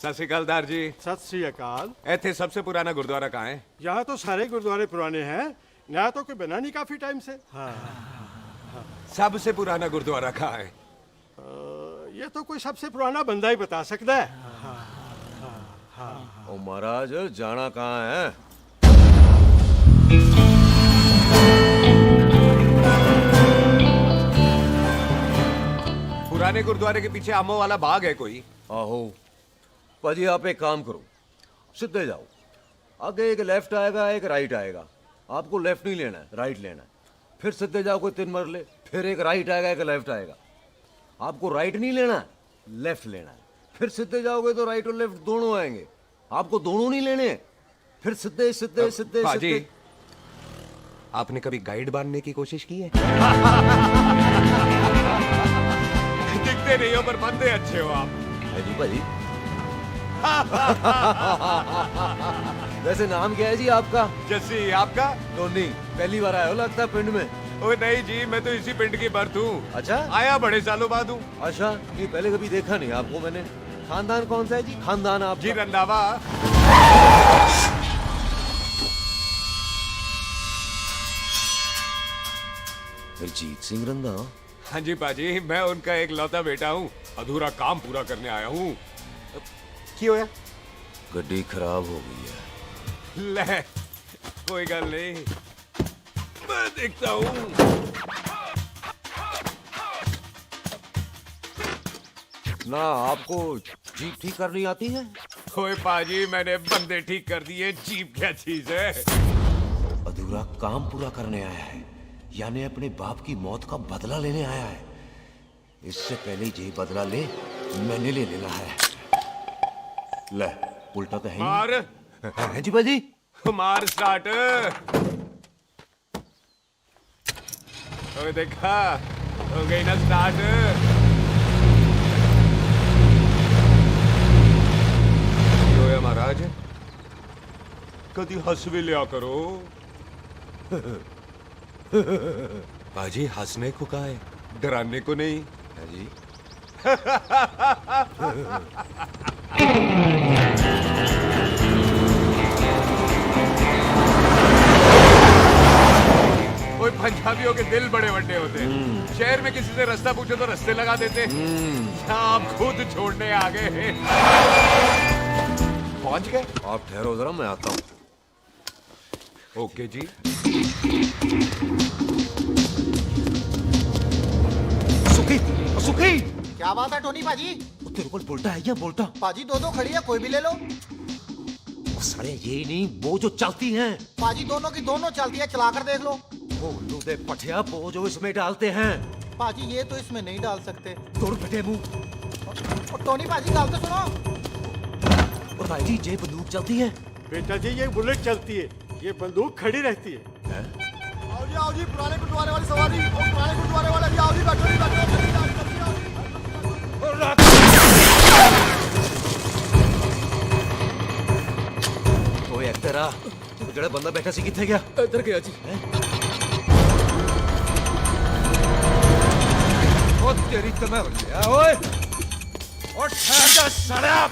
सत श्री अकाल दार जी। सत श्री अकाल। इत्थे सबसे पुराना गुरुद्वारा कहाँ है? यहाँ तो सारे गुरुद्वारे पुराने हैं, नया तो कोई बना नहीं काफी टाइम से। हाँ। सबसे पुराना गुरुद्वारा कहाँ है? ये तो कोई सबसे पुराना बंदा ही बता सकता है। ओ महाराज जाना कहाँ है? पुराने गुरुद्वारे के पीछे आमों वाला बाग है कोई? आहो पाजी, आप एक काम करो, सीधे जाओ। आगे एक लेफ्ट आएगा, एक राइट आएगा। आपको लेफ्ट नहीं लेना है, राइट लेना है। फिर सीधे जाओ कोई 3 मरले, फिर एक राइट आएगा, एक लेफ्ट आएगा। आपको राइट नहीं लेना है, लेफ्ट लेना है। फिर सीधे जाओगे तो राइट और लेफ्ट दोनों आएंगे। आपको दोनों नहीं लेने, फिर सीधे सीधे सीधे पाजी, सीधे। आपने कभी गाइड बनने की कोशिश की है? दिखते नहीं हो पर बनते अच्छे हो आप। है जी भाजी। वैसे नाम क्या है जी आपका? जस्सी, आपका? टोनी। पहली बार आए हो लगता है पिंड में। ओ नहीं जी, मैं तो इसी पिंड की बर्थ हूँ। अच्छा, आया बड़े सालों बाद हूँ। अच्छा, ये पहले कभी देखा नहीं आपको मैंने। खानदान कौन सा है जी? खानदान आप जी रंधावा। हरजीत सिंह रंधा। हाँ जी पाजी, मैं उनका एक लौता बेटा हूँ। अधूरा काम पूरा करने आया हूँ। क्यों है? गड्डी खराब हो गई है। ले, कोई गल नहीं, मैं देखता हूँ। ना आपको जीप ठीक करनी आती है? ओए पाजी, मैंने बंदे ठीक कर दिए, जीप क्या चीज है? अधूरा काम पूरा करने आया है, यानी अपने बाप की मौत का बदला लेने आया है। इससे पहले ये बदला ले, मैंने ले लेना है। ले, उल्टा तो है ही। मार है जी बाजी। मार स्टार्ट। ओए देखा, हो गई ना स्टार्ट। क्यों है महाराज, कभी हंस भी लिया करो। बाजी हंसने को कहा है, डराने को नहीं। है जी। कोई पंजाबियों के दिल बड़े बड़े होते हैं। शहर में किसी से रास्ता पूछो तो रास्ते लगा देते। आप खुद छोड़ने आ गए। पहुंच गए? आप ठहरो जरा, मैं आता हूँ। ओके जी। सुखी, सुखी। क्या बात है टोनी पाजी? तेरे को बोलता है या बोलता? पाजी दो खड़ी है, कोई भी ले लो। सारे ये नहीं, वो जो चलती हैं। पाजी दोनों की दोनों चलती है, चला कर देख लो। वो लूदे पठिया, वो जो इसमें डालते हैं। पाजी ये तो इसमें नहीं डाल सकते। तोड़ फटे मुंह। और टोनी पाजी गल तो सुनो। और भाई जी, ये बंदूक चलती है? बेटा जी, ये बुलेट चलती है, ये बंदूक खड़ी रहती है। आओ जी, पुराने गुरुद्वारे वाली सवारी। पुराने गुरुद्वारे वाले भी आओ जी, बैठो जी, बैठो। ओए एक्टरा, वो जड़ा बंदा बैठा सी किथे गया? इधर गया जी। ओ तेरी तमर गया ओए। और ठहर जा साला।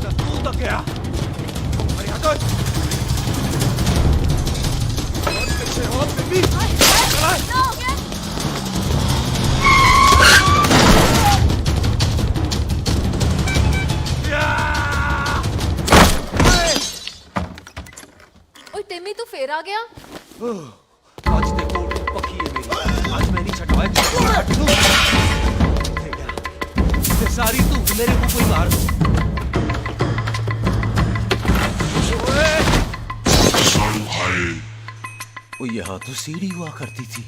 तू तो क्या? अरे हटो। और पीछे हो बेबी। टिम्मी तू फिर आ गया। आज देखो पक्की है मेरी। आज मैं नहीं छटवाए ये सारी तू मेरे मुंह कोई मार। वो यहाँ तो सीढ़ी हुआ करती थी।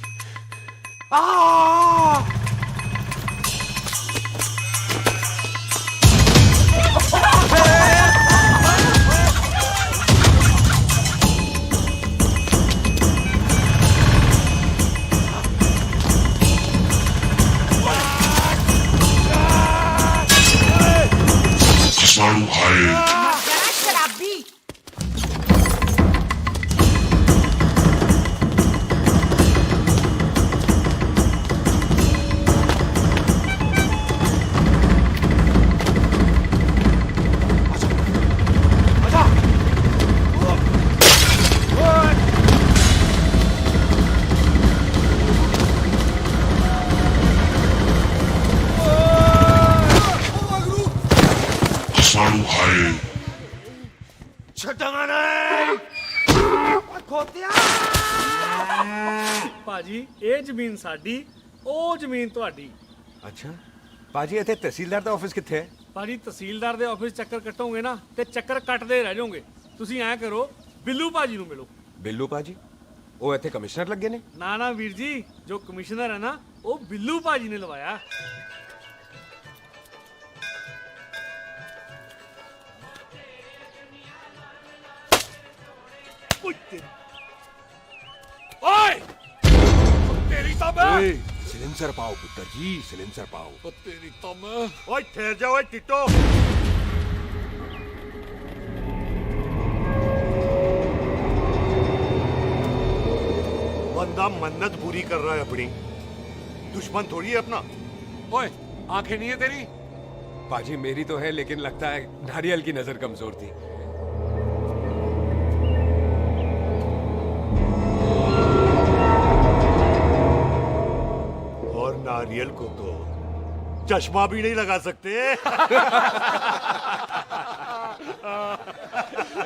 शराबी। ਛੱਡਾਂਗਾ ਨਹੀਂ। ਖੋਤਿਆ ਭਾਜੀ ਇਹ ਜ਼ਮੀਨ ਸਾਡੀ, ਉਹ ਜ਼ਮੀਨ ਤੁਹਾਡੀ। ਅੱਛਾ ਪਾਜੀ ਇੱਥੇ ਤਹਿਸੀਲਦਾਰ ਦਾ ਆਫਿਸ ਕਿੱਥੇ ਹੈ? ਭਾਜੀ ਤਹਿਸੀਲਦਾਰ ਦੇ ਆਫਿਸ ਚੱਕਰ ਕੱਟੋਗੇ ਨਾ ਤੇ ਚੱਕਰ ਕੱਟਦੇ ਰਹਿ ਜਾਓਗੇ। ਤੁਸੀਂ ਐਂ ਕਰੋ, ਬਿੱਲੂ ਭਾਜੀ ਨੂੰ ਮਿਲੋ। ਬਿੱਲੂ ਪਾਜੀ ਉਹ ਇੱਥੇ ਕਮਿਸ਼ਨਰ ਲੱਗੇ ਨੇ? ਨਾ ਨਾ ਵੀਰ ਜੀ, ਜੋ ਕਮਿਸ਼ਨਰ ਹੈ ਨਾ ਉਹ ਬਿੱਲੂ ਭਾਜੀ ਨੇ ਲਵਾਇਆ। ਓਏ ਤੇਰੀ ਤਾਂ ਮੈਂ ओए सिलेंसर पाओ पुत्र जी, सिलेंसर पाओ। तेरी तो मैं ओए ठहर जा ओए टिट्टो। बंदा मन्नत पूरी कर रहा है अपनी, दुश्मन थोड़ी है अपना। ओए आंखें नहीं है तेरी? पाजी मेरी तो है, लेकिन लगता है नारियल की नजर कमजोर थी। और नारियल को तो चश्मा भी नहीं लगा सकते।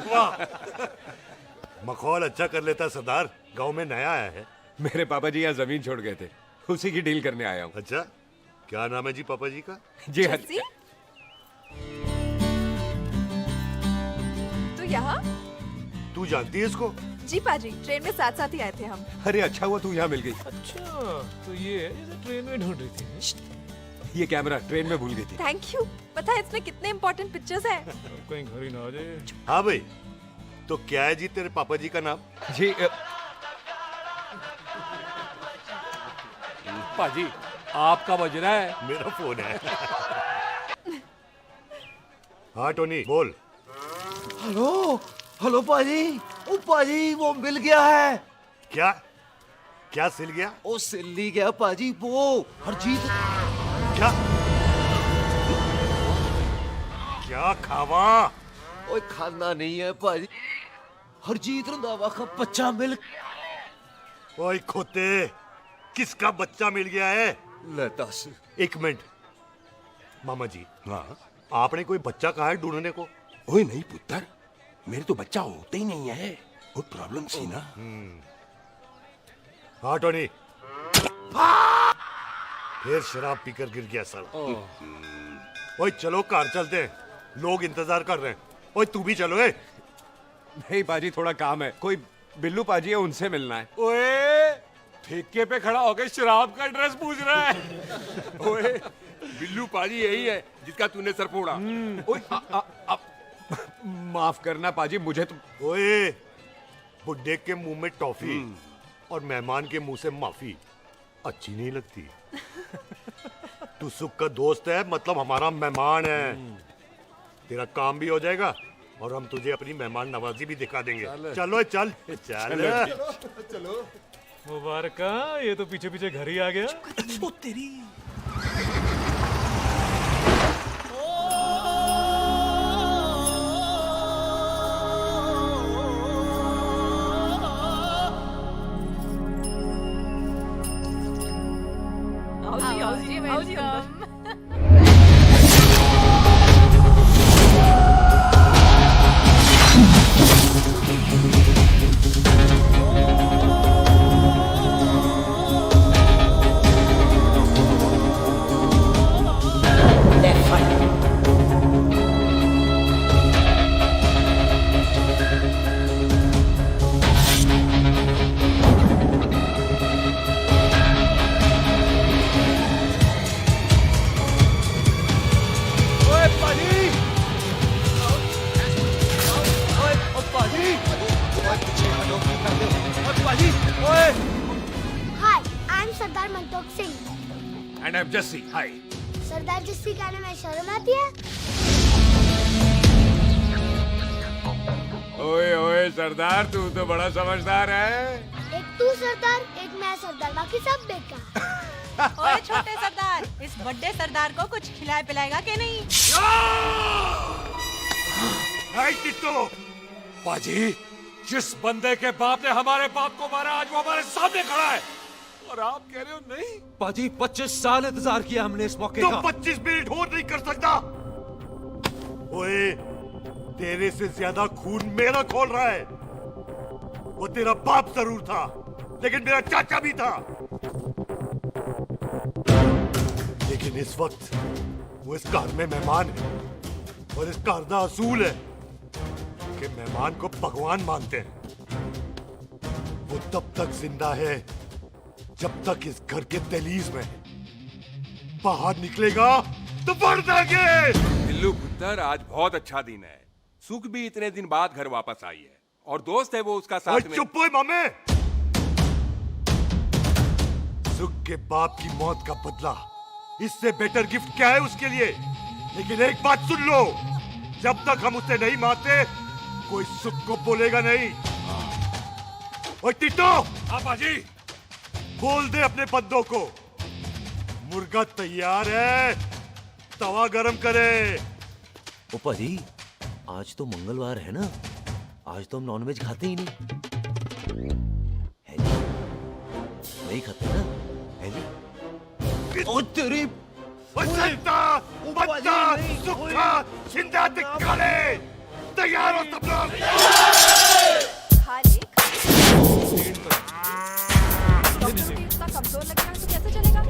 वाह, मखौल अच्छा कर लेता सरदार। गांव में नया आया है। मेरे पापा जी यहाँ जमीन छोड़ गए थे, उसी की डील करने आया हूँ। अच्छा, क्या नाम है जी पापा जी का? जी हाँ। जस्सी? तो यहाँ? तू जानती है इसको? जी पाजी, ट्रेन में साथ साथ ही आए थे हम। अरे अच्छा हुआ तू यहाँ मिल गई। अच्छा तो ये है जैसे ट्रेन में ढूंढ रही थी। ये कैमरा ट्रेन में भूल गई थी। Thank you. पता है इसमें कितने इम्पोर्टेंट पिक्चर्स हैं। कहीं घर ही ना आ जाए। हाँ भाई, तो क्या है जी तेरे पापा जी का नाम? जी पाजी आपका बज रहा है। मेरा फोन है। हाँ टोनी बोल। हेलो हेलो पाजी। ओ पाजी वो मिल गया है। क्या क्या सिल गया? ओ सिल्ली गया पाजी, वो हरजीत। क्या क्या खावा? ओए खाना नहीं है पाजी, हरजीत रंधावा का बच्चा मिल। ओए खोते, किसका बच्चा मिल गया है? ले दस। एक मिनट मामा जी, हाँ आपने कोई बच्चा कहा है ढूंढने को? ओए नहीं पुत्र, मेरे तो बच्चा होता ही नहीं है। वो प्रॉब्लम थी ना। हाँ टोनी, फिर शराब पीकर गिर गया साला। ओए चलो कार चलते हैं, लोग इंतजार कर रहे हैं। ओए तू भी चलो। नहीं पाजी थोड़ा काम है, कोई बिल्लू पाजी है उनसे मिलना है। ओए ठेके पे खड़ा होकर शराब का एड्रेस पूछ रहा है। ओए बिल्लू पाजी यही है जिसका तूने सर फोड़ा। ओए माफ करना पाजी, मुझे तो। ओए बुड्ढे के मुंह में टॉफी और मेहमान के मुंह से माफी अच्छी नहीं लगती। तू सुख का दोस्त है, मतलब हमारा मेहमान है। तेरा काम भी हो जाएगा और हम तुझे अपनी मेहमान नवाजी भी दिखा देंगे। चलो चल चल। मुबारक, ये तो पीछे पीछे घर ही आ गया। ओ तेरी। Hi, I'm Sardar Mantok Singh. And I'm Jesse. Hi. सरदार जस्सी कहने में शर्म आती है? ओए ओए सरदार, तू तो बड़ा समझदार है। एक तू सरदार, एक मैं सरदार, बाकी सब बेकार। ओए छोटे सरदार, इस बड़े सरदार को कुछ खिलाए पिलाएगा कि नहीं? हाय टिट्टो, पाजी जिस बंदे के बाप ने हमारे बाप को मारा आज वो हमारे सामने खड़ा है और आप कह रहे हो नहीं? पाजी 25 साल इंतजार किया हमने इस मौके तो का। 25 मिनट और नहीं कर सकता। ओए तेरे से ज्यादा खून मेरा खोल रहा है। वो तेरा बाप जरूर था, लेकिन मेरा चाचा भी था। लेकिन इस वक्त वो इस घर में मेहमान है, और इस घर का असूल है कि मेहमान को भगवान मानते हैं। वो तब तक जिंदा है जब तक इस घर के दहलीज में है। बाहर निकलेगा तो बढ़ जाएंगे। बिल्लू पुत्र, आज बहुत अच्छा दिन है। सुख भी इतने दिन बाद घर वापस आई है, और दोस्त है वो उसका ओए साथ में। चुप हो मामे। सुख के बाप की मौत का बदला, इससे बेटर गिफ्ट क्या है उसके लिए? लेकिन एक बात सुन लो, जब तक हम उसे नहीं मारते कोई सुख को बोलेगा नहीं। ओए टिट्टो, हाँ बाजी। बोल दे अपने बंदों को मुर्गा तैयार है, तवा गरम करे। ओ पाजी, आज तो मंगलवार है ना, आज तो हम नॉनवेज खाते ही नहीं है जी। नहीं खाते ना, है जी। ओ तेरी बच्चा, बच्चा, सुखा, छिंदा दिखाले, तैयार हो सब लोग। खा ले, डॉक्टर भी इतना कमजोर लग रहा है तो कैसे चलेगा?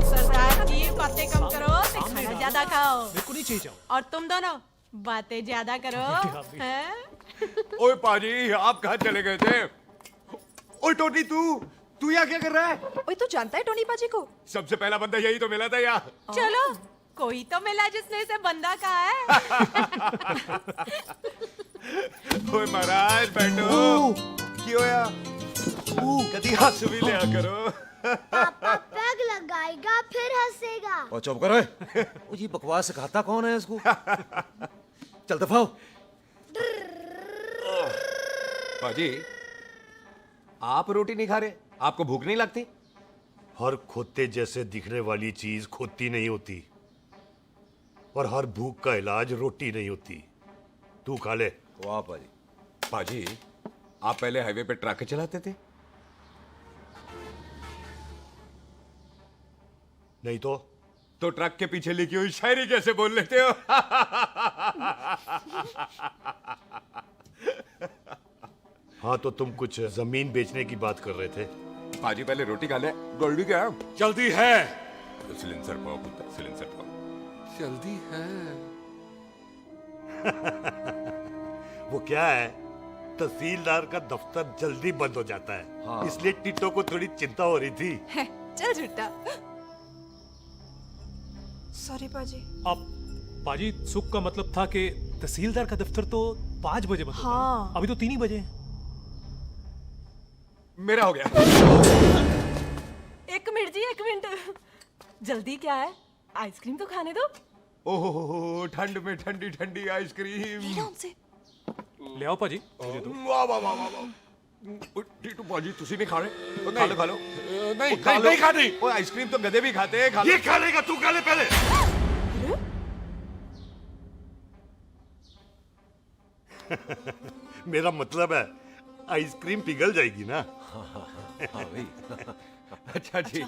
सरदार जी बातें कम करो तो खाना ज्यादा खाओ। मेरे को नहीं चाहिए। और तुम दोनों बातें ज्यादा करो, हैं? ओए पाजी, आप कहाँ चले गए थे? ओए टोनी, तू यहाँ क्या कर रहा है? ओए तू जानता है टोनी पाजी को? सबसे पहला बंदा यही तो मिला था यहाँ। चलो कोई तो मिला जिसने इसे बंदा कहा है। ओए महाराज बैठो। क्यों या? कभी हंस भी लिया करो। पापा पैग लगाएगा फिर हंसेगा। और चुप करो। ओ ये बकवास सिखाता कौन है इसको? चल दफाओ। पाजी, आप रोटी नहीं खा रहे? आपको भूख नहीं लगती? हर खोते जैसे दिखने वाली चीज खोती नहीं होती, और हर भूख का इलाज रोटी नहीं होती। तू खा ले। वाह पाजी। पाजी, आप पहले हाईवे पे ट्रक चलाते थे? नहीं तो ट्रक के पीछे लिखी हुई शायरी कैसे बोल लेते हो? हाँ, तो तुम कुछ जमीन बेचने की बात कर रहे थे। पाजी पहले रोटी खा ले। गोल्डी क्या? जल्दी है। सिलेंसर पाओ पुत्र, सिलेंसर पाओ। जल्दी है। वो क्या है, तहसीलदार का दफ्तर जल्दी बंद हो जाता है। हाँ। इसलिए टिट्टो को थोड़ी चिंता हो रही थी। चल झूठा। सॉरी पाजी। अब पाजी, सुख का मतलब था कि तहसीलदार का दफ्तर तो 5 बजे बंद होता है। हाँ। अभी तो 3 ही बजे। मेरा हो गया। एक मिनट जी, एक मिनट। जल्दी क्या है? आइसक्रीम तो खाने दो। ओहो, ठंड में ठंडी ठंडी आइसक्रीम। ले लो उनसे। ले आओ पाजी, मुझे दो। वाह वाह वाह वाह वाह। टीटू पाजी, तुसी नहीं खा रहे? खा लो खा लो। नहीं, नहीं खाती। वो आइसक्रीम तो गधे भी खाते हैं। खा लो। ये खा लेगा, तू खा ले पहले। मेरा मतलब है आइसक्रीम पिघल जाएगी ना। हाँ भाई। अच्छा जी।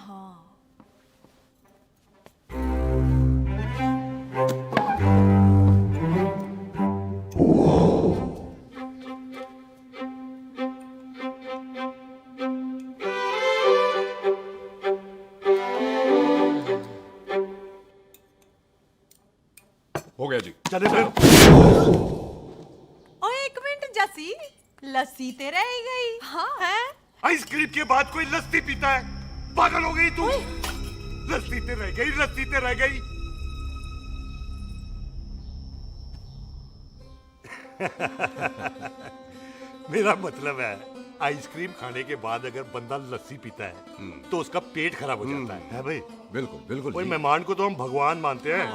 हो गया जी। चले फिर। ओ एक मिनट जसी, लस्सी ते रह गई। हाँ है। आइसक्रीम के बाद कोई लस्सी पीता है? पागल हो गई तू? लस्सी ते रह गई, लस्सी ते रह गई। मेरा मतलब है आइसक्रीम खाने के बाद अगर बंदा लस्सी पीता है तो उसका पेट खराब हो जाता है भाई? बिल्कुल बिल्कुल कोई जी। मेहमान को तो हम भगवान मानते हैं,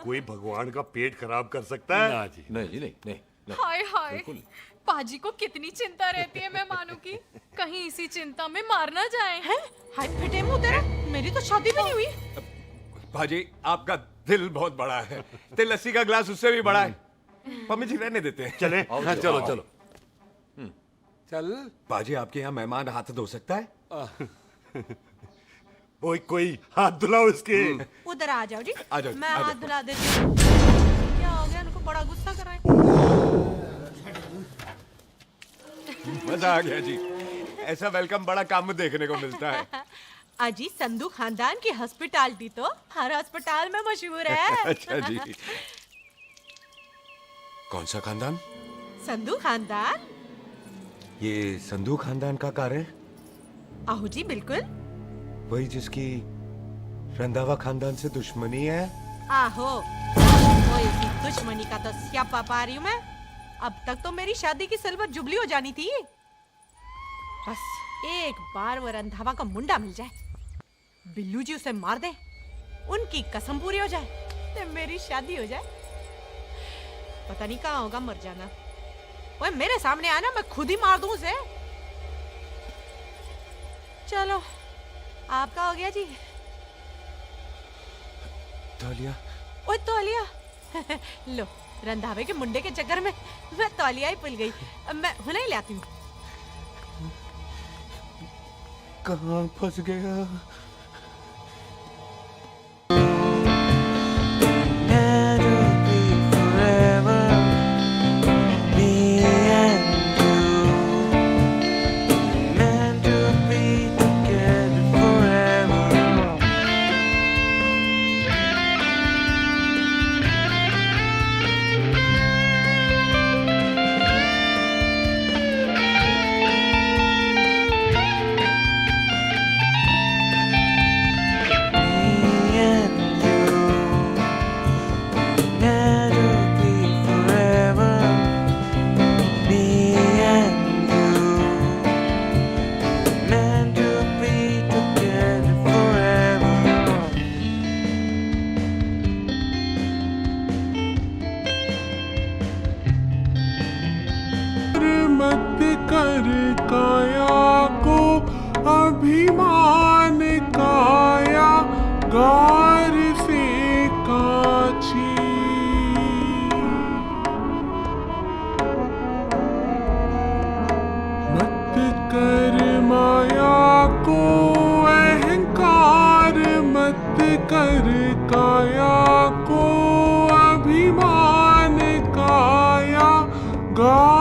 कोई भगवान का पेट खराब कर सकता है? नहीं जी, नहीं नहीं नहीं। हाय हाय, पाजी को कितनी चिंता रहती है मेहमानों की, कहीं इसी चिंता में मार ना जाए। हैं? हाय फिटे मुंह तेरा, मेरी तो शादी भी नहीं हुई। भाजी, आपका दिल बहुत बड़ा है। ते लस्सी का ग्लास उससे भी बड़ा है। मम्मी जी रहने देते हैं। चले। हाँ, चलो चलो। चल। बाजी, आपके यहाँ मेहमान हाथ धो सकता है? कोई हाथ धुलाओ इसके। उधर आ जाओ जी। आ जाओ, मैं आ जाओ। हाथ धुला देती हूँ। क्या हो गया उनको? बड़ा गुस्सा कर रहे हैं। मजा आ गया जी। ऐसा वेलकम बड़ा कम देखने को मिलता है। अजी संधू खानदान की हॉस्पिटैलिटी तो हर अस्पताल में मशहूर है। अच्छा जी। कौन सा खानदान? संधू खानदान। ये संधू खानदान का कार है? आहो जी बिल्कुल। वही जिसकी रंधावा खानदान से दुश्मनी है? आहो, वो इसी दुश्मनी का तो स्यापा पा रही हूँ मैं। अब तक तो मेरी शादी की सिल्वर जुबली हो जानी थी। बस एक बार वो रंधावा का मुंडा मिल जाए, बिल्लू जी उसे मार दे, उनकी कसम पूरी हो जाए, तो मेरी शादी हो जाए। पता नहीं कहाँ होगा मर जाना। वो मेरे सामने आना, मैं खुद ही मार दूं उसे। चलो, आपका हो गया जी। तौलिया। ओए तौलिया। लो, रंधावे के मुंडे के चक्कर में मैं तौलिया ही भूल गई। मैं हुने ही ले आती हूँ। कहाँ फंस गया? अभिमान काया गार से काछी। मत कर माया को अहंकार, मत कर काया को अभिमान काया गार